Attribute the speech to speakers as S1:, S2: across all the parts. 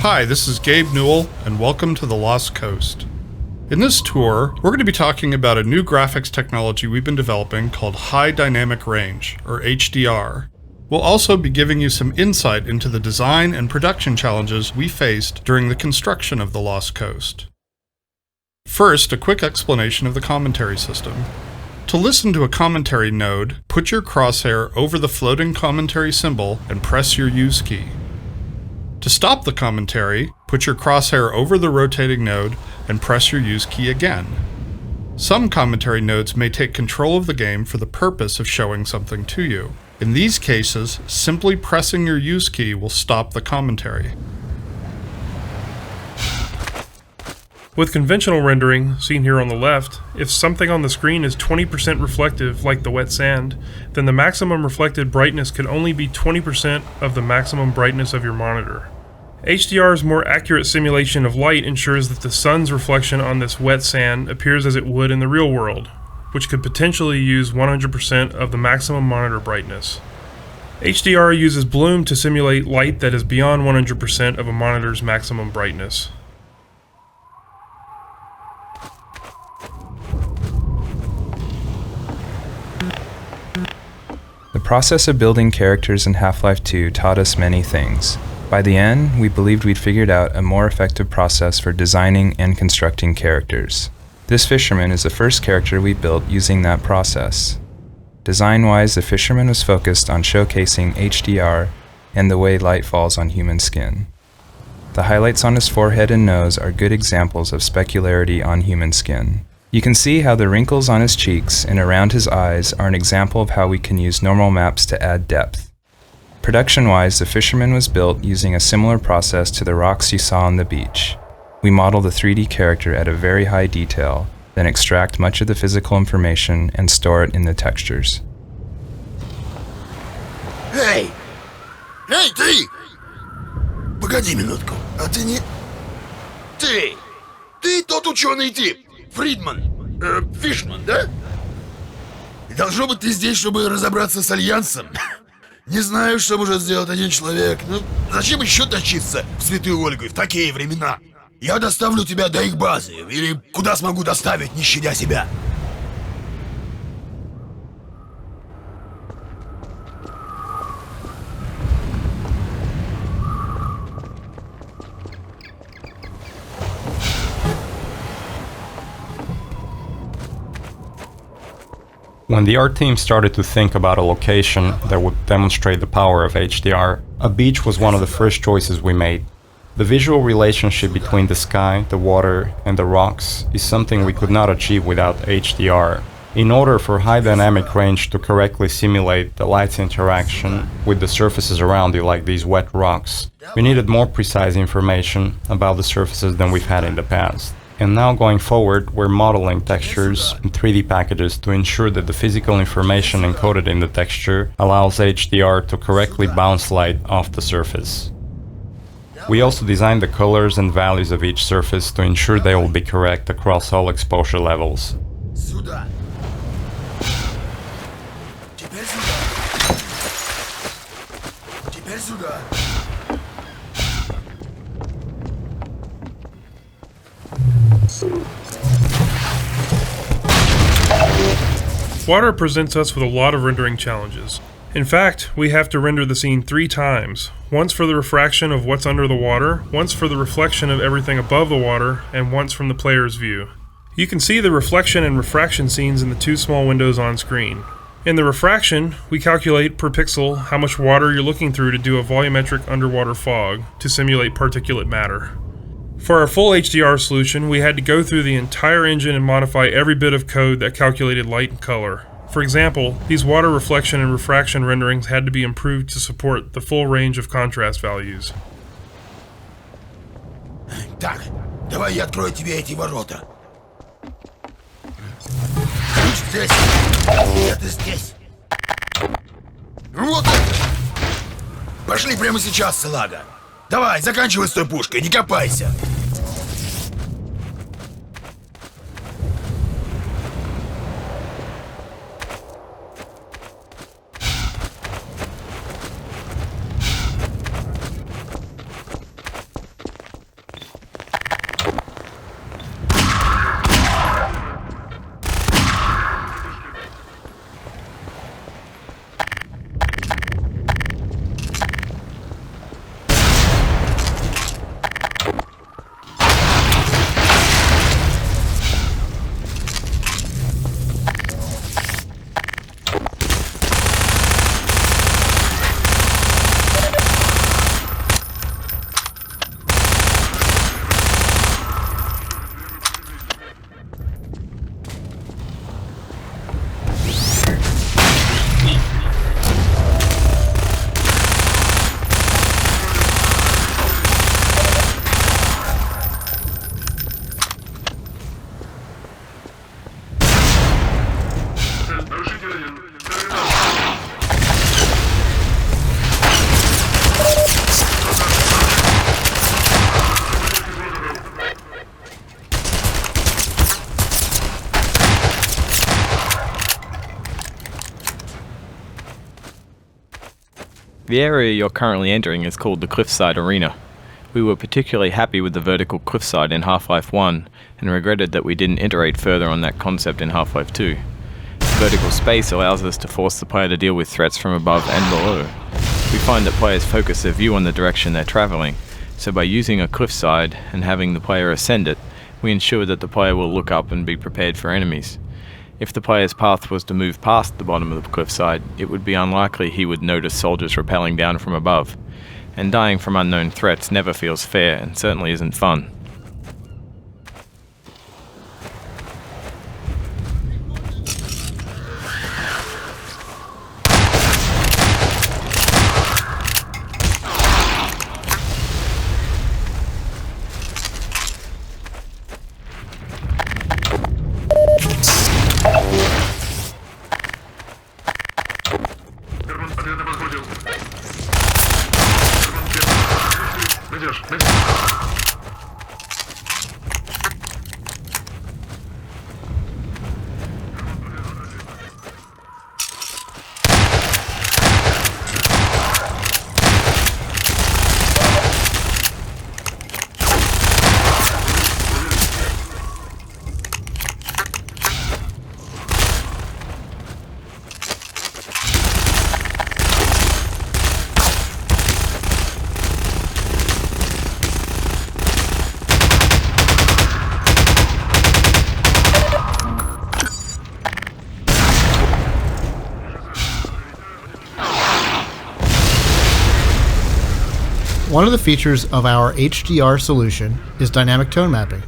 S1: Hi, this is Gabe Newell, and welcome to The Lost Coast. In this tour, we're going to be talking about a new graphics technology we've been developing called High Dynamic Range, or HDR. We'll also be giving you some insight into the design and production challenges we faced during the construction of The Lost Coast. First, a quick explanation of the commentary system. To listen to a commentary node, put your crosshair over the floating commentary symbol and press your Use key. To stop the commentary, put your crosshair over the rotating node and press your Use key again. Some commentary nodes may take control of the game for the purpose of showing something to you. In these cases, simply pressing your Use key will stop the commentary.
S2: With conventional rendering, seen here on the left, if something on the screen is 20% reflective, like the wet sand, then the maximum reflected brightness could only be 20% of the maximum brightness of your monitor. HDR's more accurate simulation of light ensures that the sun's reflection on this wet sand appears as it would in the real world, which could potentially use 100% of the maximum monitor brightness. HDR uses bloom to simulate light that is beyond 100% of a monitor's maximum brightness.
S3: The process of building characters in Half-Life 2 taught us many things. By the end, we believed we'd figured out a more effective process for designing and constructing characters. This Fisherman is the first character we built using that process. Design-wise, the Fisherman was focused on showcasing HDR and the way light falls on human skin. The highlights on his forehead and nose are good examples of specularity on human skin. You can see how the wrinkles on his cheeks and around his eyes are an example of how we can use normal maps to add depth. Production-wise, the Fisherman was built using a similar process to the rocks you saw on the beach. We model the 3D character at a very high detail, then extract much of the physical information and store it in the textures.
S4: Эй! Эй, ты! Погоди минутку, а ты не... Ты тот ученый тип, Фридман, Фишман, да? И должно быть ты здесь, чтобы разобраться с Альянсом. Не знаю, что может сделать один человек. Ну, зачем еще тащиться в Святую Ольгу в такие времена? Я доставлю тебя до их базы, или куда смогу доставить, не щадя себя.
S5: When the art team started to think about a location that would demonstrate the power of HDR, a beach was one of the first choices we made. The visual relationship between the sky, the water, and the rocks is something we could not achieve without HDR. In order for high dynamic range to correctly simulate the light's interaction with the surfaces around you, like these wet rocks, we needed more precise information about the surfaces than we've had in the past. And now going forward, we're modeling textures in 3D packages to ensure that the physical information encoded in the texture allows HDR to correctly bounce light off the surface. We also designed the colors and values of each surface to ensure they will be correct across all exposure levels.
S2: Water presents us with a lot of rendering challenges. In fact, we have to render the scene 3 times. Once for the refraction of what's under the water, once for the reflection of everything above the water, and once from the player's view. You can see the reflection and refraction scenes in the 2 small windows on screen. In the refraction, we calculate per pixel how much water you're looking through to do a volumetric underwater fog to simulate particulate matter. For our full HDR solution, we had to go through the entire engine and modify every bit of code that calculated light and color. For example, these water reflection and refraction renderings had to be improved to support the full range of contrast values.
S4: Так, давай я открою тебе эти ворота. Ключ здесь. Это здесь. Вот это. Пошли прямо сейчас, салага. Давай, заканчивай с той пушкой, не копайся.
S6: The area you're currently entering is called the Cliffside Arena. We were particularly happy with the vertical cliffside in Half-Life 1 and regretted that we didn't iterate further on that concept in Half-Life 2. Vertical space allows us to force the player to deal with threats from above and below. We find that players focus their view on the direction they're travelling, so by using a cliffside and having the player ascend it, we ensure that the player will look up and be prepared for enemies. If the player's path was to move past the bottom of the cliffside, it would be unlikely he would notice soldiers rappelling down from above, and dying from unknown threats never feels fair and certainly isn't fun.
S7: One of the features of our HDR solution is dynamic tone mapping.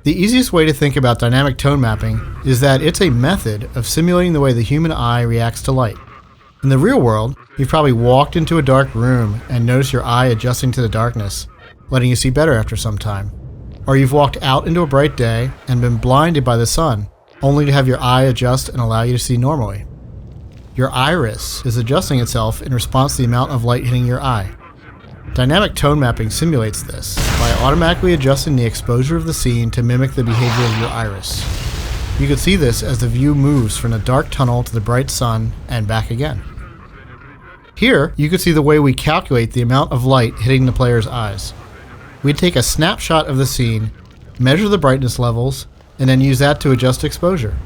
S7: The easiest way to think about dynamic tone mapping is that it's a method of simulating the way the human eye reacts to light. In the real world, you've probably walked into a dark room and noticed your eye adjusting to the darkness, letting you see better after some time. Or you've walked out into a bright day and been blinded by the sun, only to have your eye adjust and allow you to see normally. Your iris is adjusting itself in response to the amount of light hitting your eye. Dynamic tone mapping simulates this by automatically adjusting the exposure of the scene to mimic the behavior of your iris. You can see this as the view moves from the dark tunnel to the bright sun and back again. Here, you can see the way we calculate the amount of light hitting the player's eyes. We take a snapshot of the scene, measure the brightness levels, and then use that to adjust exposure.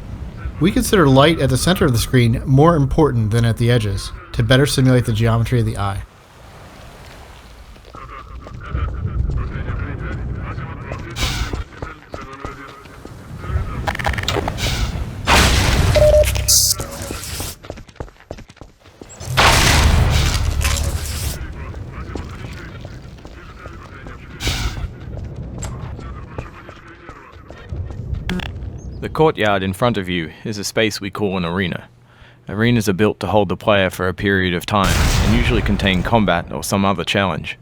S7: We consider light at the center of the screen more important than at the edges to better simulate the geometry of the eye.
S6: The courtyard in front of you is a space we call an arena. Arenas are built to hold the player for a period of time and usually contain combat or some other challenge.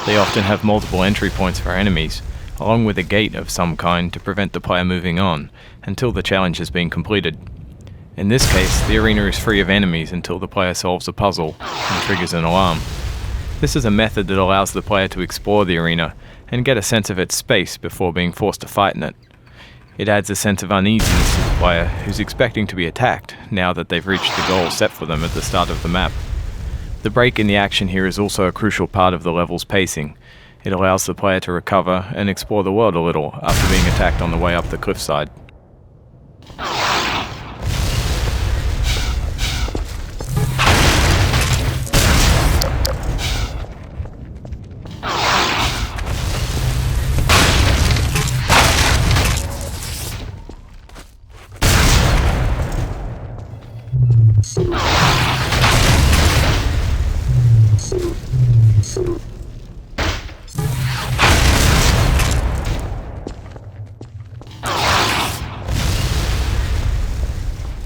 S6: They often have multiple entry points for enemies, along with a gate of some kind to prevent the player moving on until the challenge has been completed. In this case, the arena is free of enemies until the player solves a puzzle and triggers an alarm. This is a method that allows the player to explore the arena and get a sense of its space before being forced to fight in it. It adds a sense of uneasiness to the player who's expecting to be attacked now that they've reached the goal set for them at the start of the map. The break in the action here is also a crucial part of the level's pacing. It allows the player to recover and explore the world a little after being attacked on the way up the cliffside.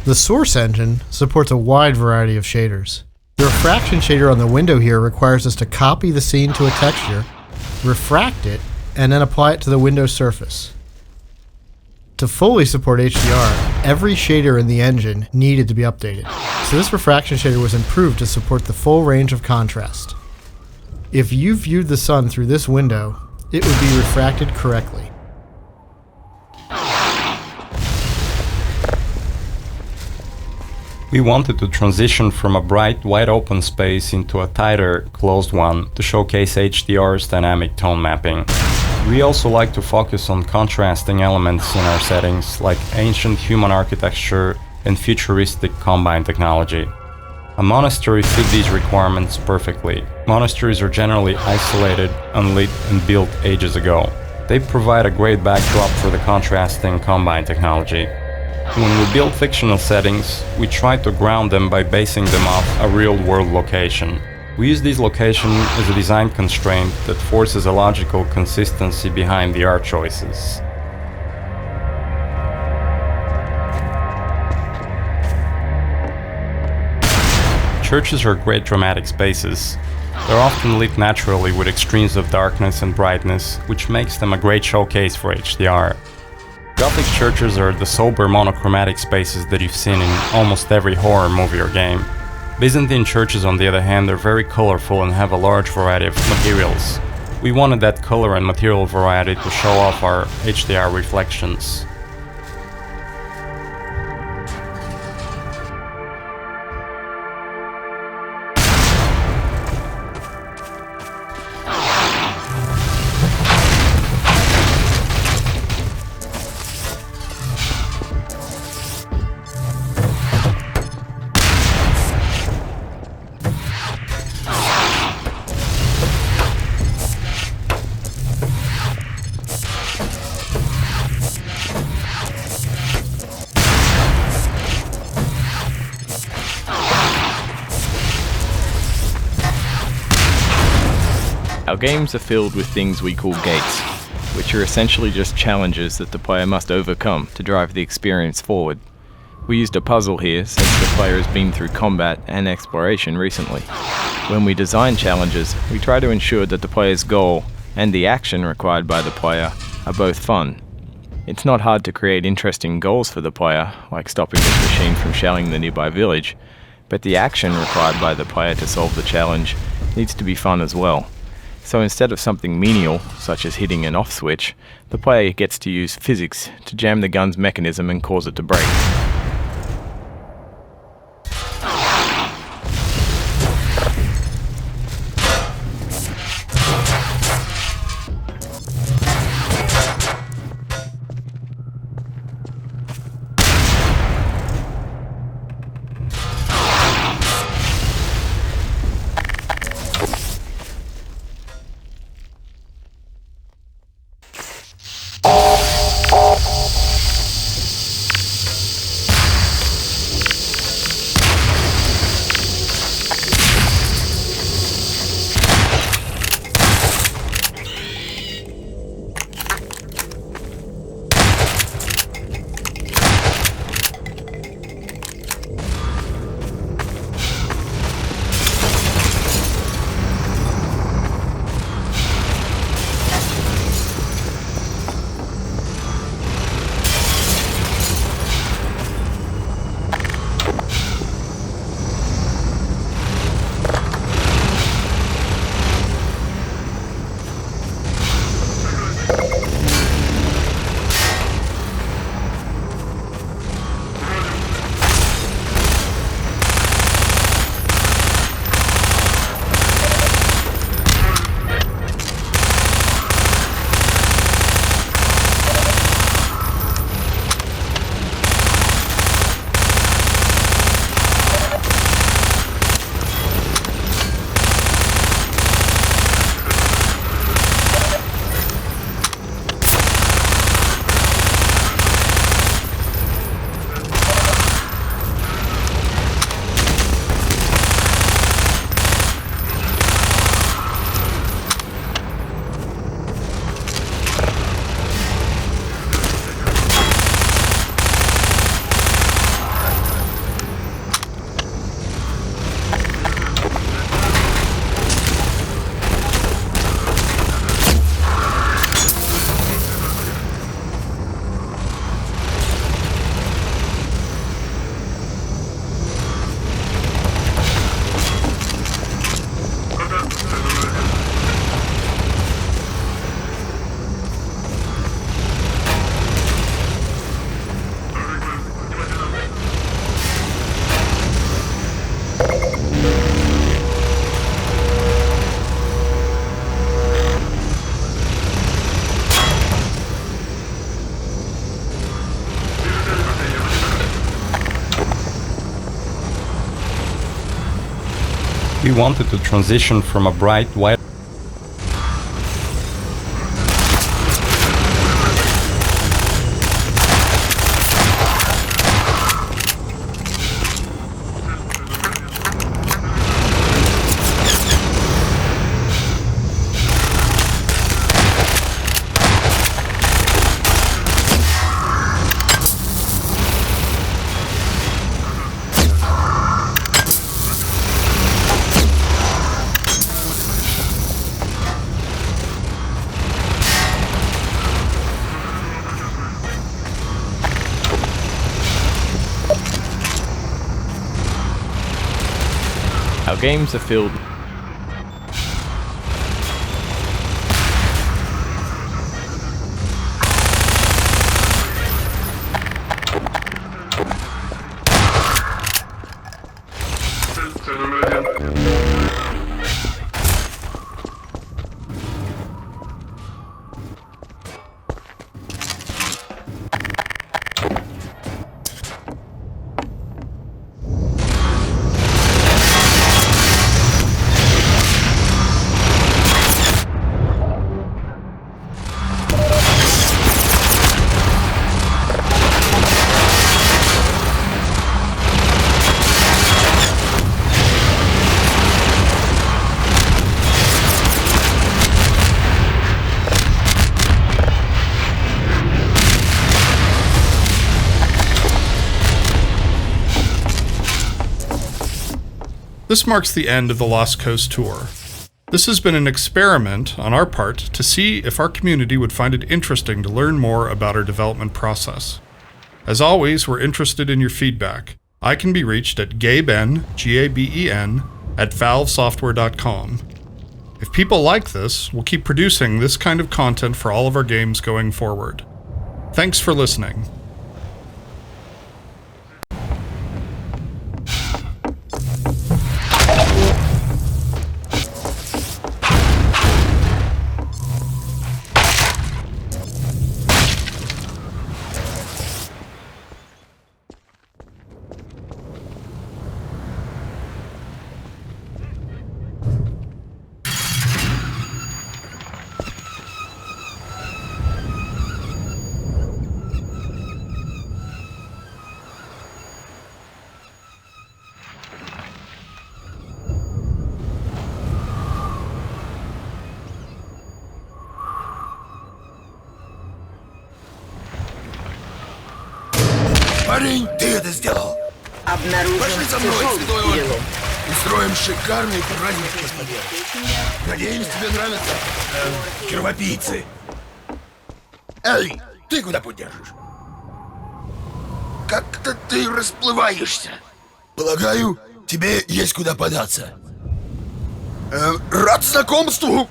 S7: The source engine supports a wide variety of shaders. The refraction shader on the window here requires us to copy the scene to a texture, refract it, and then apply it to the window surface. To fully support HDR, every shader in the engine needed to be updated, so this refraction shader was improved to support the full range of contrast. If you viewed the sun through this window, it would be refracted correctly.
S5: We wanted to transition from a bright, wide-open space into a tighter, closed one to showcase HDR's dynamic tone mapping. We also like to focus on contrasting elements in our settings, like ancient human architecture and futuristic combine technology. A monastery fit these requirements perfectly. Monasteries are generally isolated, unlit, and built ages ago. They provide a great backdrop for the contrasting combine technology. When we build fictional settings, we try to ground them by basing them off a real-world location. We use these locations as a design constraint that forces a logical consistency behind the art choices. Churches are great dramatic spaces. They're often lit naturally with extremes of darkness and brightness, which makes them a great showcase for HDR. Gothic churches are the sober monochromatic spaces that you've seen in almost every horror movie or game. Byzantine churches, on the other hand, are very colorful and have a large variety of materials. We wanted that color and material variety to show off our HDR reflections.
S6: Our games are filled with things we call gates, which are essentially just challenges that the player must overcome to drive the experience forward. We used a puzzle here since the player has been through combat and exploration recently. When we design challenges, we try to ensure that the player's goal and the action required by the player are both fun. It's not hard to create interesting goals for the player, like stopping this machine from shelling the nearby village, but the action required by the player to solve the challenge needs to be fun as well. So instead of something menial, such as hitting an off switch, the player gets to use physics to jam the gun's mechanism and cause it to break.
S5: We wanted to transition from a bright white
S6: Our games are filled
S1: This marks the end of the Lost Coast tour. This has been an experiment on our part to see if our community would find it interesting to learn more about our development process. As always, we're interested in your feedback. I can be reached at gaben, Gaben, at valvesoftware.com. If people like this, we'll keep producing this kind of content for all of our games going forward. Thanks for listening.
S4: Парень, ты это сделал! Пошли со мной, святой Ольга! Устроим шикарный праздник, господин! Надеюсь, тебе нравятся кровопийцы! Эй, ты куда подержишь? Как-то ты расплываешься! Полагаю, тебе есть куда податься. Рад знакомству!